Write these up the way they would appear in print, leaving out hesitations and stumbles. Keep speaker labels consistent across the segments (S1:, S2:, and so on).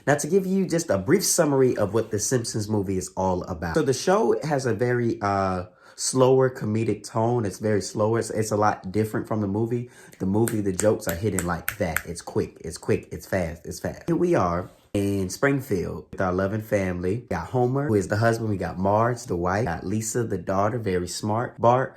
S1: Now, to give you just a brief summary of what the Simpsons movie is all about. So the show has a very slower comedic tone. It's very slower. It's a lot different from the movie. The movie, the jokes are hidden like that. It's quick, it's fast, it's fast. Here we are in Springfield with our loving family. We got Homer, who is the husband. We got Marge, the wife. We got Lisa, the daughter, very smart. Bart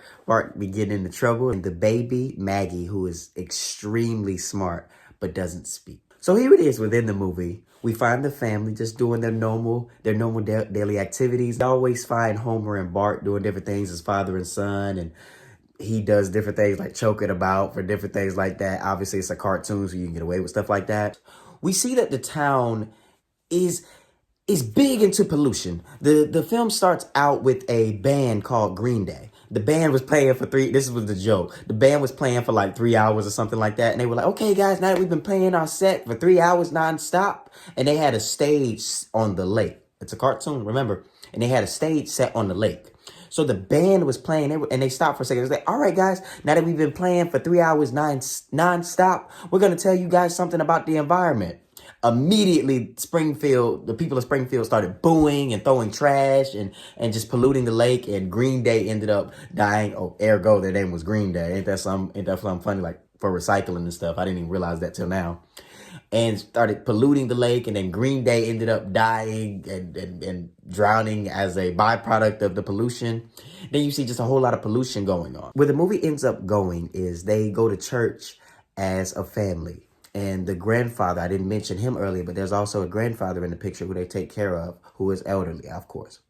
S1: be getting into trouble. And the baby, Maggie, who is extremely smart, but doesn't speak. So here it is within the movie. We find the family just doing their normal daily activities. We always find Homer and Bart doing different things as father and son, and he does different things like choking about for different things like that. Obviously, it's a cartoon, so you can get away with stuff like that. We see that the town is big into pollution. The film starts out with a band called Green Day. The band was playing for this was the joke. The band was playing for like 3 hours or something like that. And they were like, okay, guys, now that we've been playing our set for 3 hours nonstop. And they had a stage on the lake. It's a cartoon, remember? And they had a stage set on the lake. So the band was playing and they stopped for a second. It was like, all right, guys, now that we've been playing for 3 hours nonstop, we're going to tell you guys something about the environment. Immediately, the people of Springfield started booing and throwing trash and just polluting the lake. And Green Day ended up dying. Oh, ergo, their name was Green Day. Ain't that something funny, like for recycling and stuff? I didn't even realize that till now. And started polluting the lake. And then Green Day ended up dying and drowning as a byproduct of the pollution. Then you see just a whole lot of pollution going on. Where the movie ends up going is they go to church as a family. And the grandfather, I didn't mention him earlier, but there's also a grandfather in the picture who they take care of, who is elderly, of course.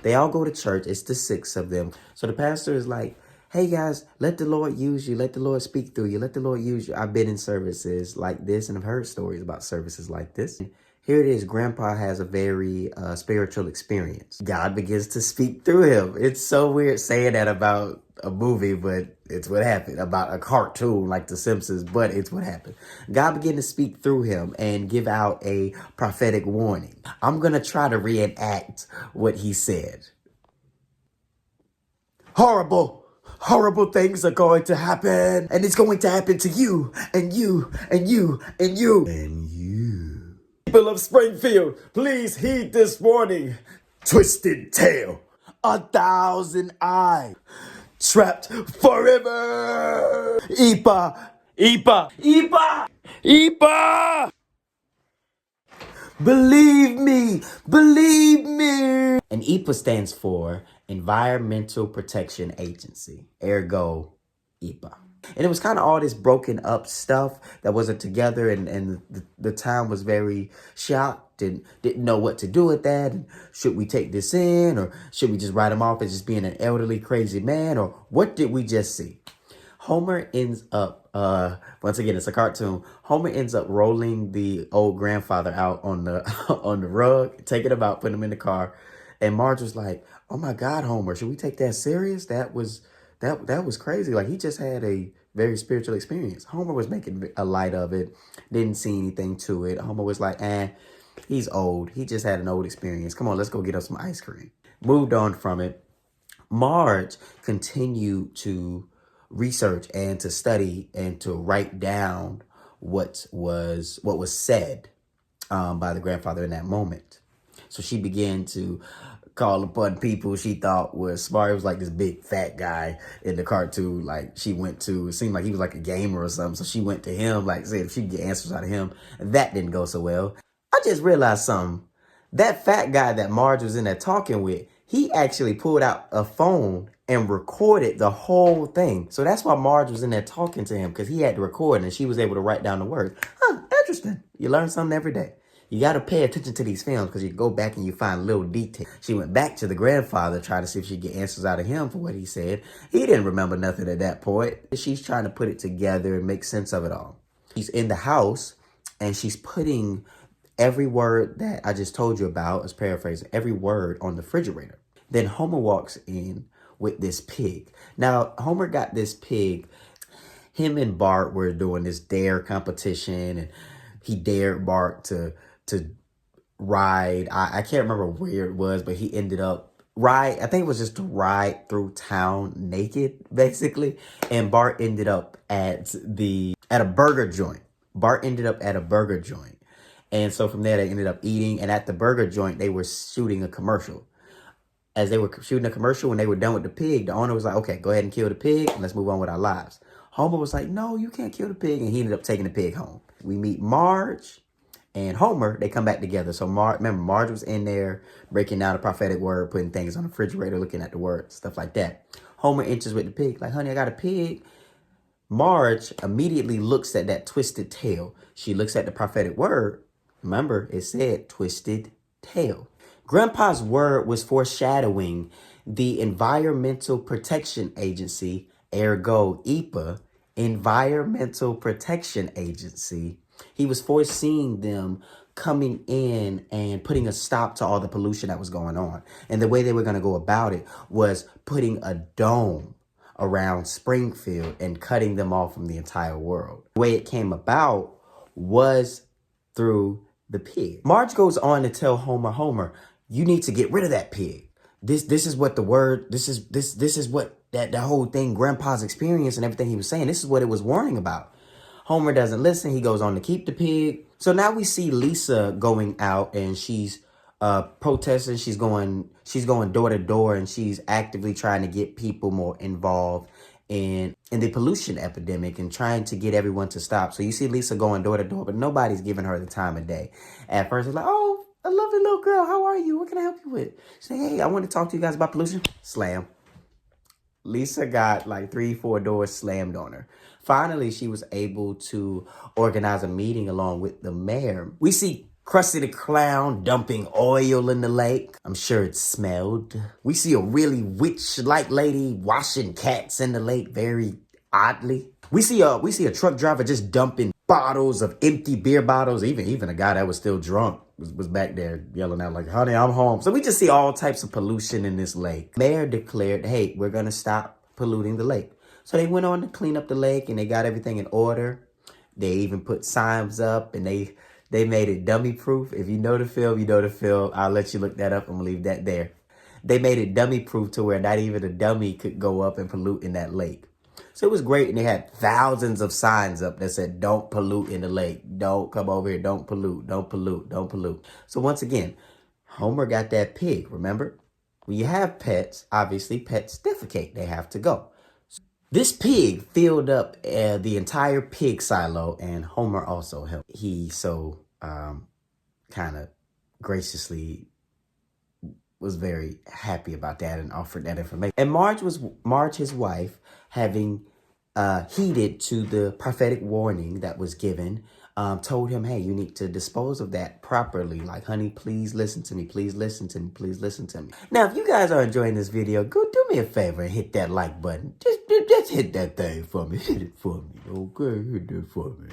S1: They all go to church. It's the 6 of them. So the pastor is like, hey, guys, let the Lord use you. Let the Lord speak through you. Let the Lord use you. I've been in services like this, and I've heard stories about services like this. Here it is. Grandpa has a very spiritual experience. God begins to speak through him. It's so weird saying that about a movie, but it's what happened. About a cartoon like The Simpsons, but it's what happened. God began to speak through him and give out a prophetic warning. I'm going to try to reenact what he said. Horrible things are going to happen. And it's going to happen to you, and you, and you, and you, and you. People of Springfield, please heed this warning. Twisted tail, 1,000 eyes, trapped forever. Ipa. Believe me. And EPA stands for Environmental Protection Agency, ergo EPA. And it was kind of all this broken up stuff that wasn't together, and the town was very shocked and didn't know what to do with that. And should we take this in, or should we just write him off as just being an elderly, crazy man, or what did we just see? Homer ends up, once again, it's a cartoon. Homer ends up rolling the old grandfather out on the on the rug, taking him out, putting him in the car. And Marge was like, oh my God, Homer, should we take that serious? That was crazy. Like, he just had a very spiritual experience. Homer was making a light of it, didn't see anything to it. Homer was like, he's old. He just had an old experience. Come on, let's go get us some ice cream. Moved on from it. Marge continued to research and to study and to write down what was said by the grandfather in that moment. So she began to call upon people she thought was smart. It was like this big fat guy in the cartoon. Like, she went to, it seemed like he was like a gamer or something. So she went to him, like, said if she could get answers out of him. That didn't go so well. I just realized something. That fat guy that Marge was in there talking with, he actually pulled out a phone and recorded the whole thing. So that's why Marge was in there talking to him, because he had to record and she was able to write down the words. Interesting. You learn something every day. You got to pay attention to these films, because you go back and you find little details. She went back to the grandfather, trying to see if she could get answers out of him for what he said. He didn't remember nothing at that point. She's trying to put it together and make sense of it all. She's in the house and she's putting every word that I just told you about, as paraphrasing, every word on the refrigerator. Then Homer walks in with this pig. Now, Homer got this pig. Him and Bart were doing this dare competition, and he dared Bart to ride. I can't remember where it was, but he ended up I think it was just to ride through town naked, basically. And Bart ended up at a burger joint. And so from there, they ended up eating. And at the burger joint, they were shooting a commercial. As they were shooting a commercial, when they were done with the pig, the owner was like, okay, go ahead and kill the pig and let's move on with our lives. Homer was like, no, you can't kill the pig. And he ended up taking the pig home. We meet Marge and Homer. They come back together. So remember, Marge was in there breaking down the prophetic word, putting things on the refrigerator, looking at the word, stuff like that. Homer enters with the pig, like, honey, I got a pig. Marge immediately looks at that twisted tail. She looks at the prophetic word. Remember, it said twisted tail. Grandpa's word was foreshadowing the Environmental Protection Agency, ergo EPA, Environmental Protection Agency. He was foreseeing them coming in and putting a stop to all the pollution that was going on. And the way they were going to go about it was putting a dome around Springfield and cutting them off from the entire world. The way it came about was through the pig. Marge goes on to tell Homer, you need to get rid of that pig. This is what the word, this is what that whole thing Grandpa's experience and everything he was saying, this is what it was warning about. Homer doesn't listen. He goes on to keep the pig. So now we see Lisa going out and she's protesting. She's going door to door and she's actively trying to get people more involved in the pollution epidemic and trying to get everyone to stop. So you see Lisa going door to door, but nobody's giving her the time of day. At first it's like, oh, a lovely little girl. How are you? What can I help you with? She's like, hey, I want to talk to you guys about pollution. Slam. Lisa got like 3-4 doors slammed on her. Finally, she was able to organize a meeting along with the mayor. We see Krusty the Clown dumping oil in the lake. I'm sure it smelled. We see a really witch-like lady washing cats in the lake very oddly. We see a truck driver just dumping bottles of empty beer bottles. Even a guy that was still drunk was back there yelling out like, honey, I'm home. So we just see all types of pollution in this lake. Mayor declared, hey, we're going to stop polluting the lake. So they went on to clean up the lake and they got everything in order. They even put signs up and they made it dummy proof. If you know the film, you know the film. I'll let you look that up. I'm going to leave that there. They made it dummy proof to where not even a dummy could go up and pollute in that lake. So it was great. And they had thousands of signs up that said, don't pollute in the lake. Don't come over here. Don't pollute. Don't pollute. Don't pollute. So once again, Homer got that pig. Remember, when you have pets, obviously pets defecate. They have to go. This pig filled up the entire pig silo, and Homer also helped. He so kind of graciously was very happy about that and offered that information. And Marge, his wife, having heeded to the prophetic warning that was given, told him, hey, you need to dispose of that properly. Like, honey, please listen to me. Please listen to me. Please listen to me. Now, if you guys are enjoying this video, go do me a favor and hit that like button. Just hit that thing for me. Hit it for me. Okay, hit it for me.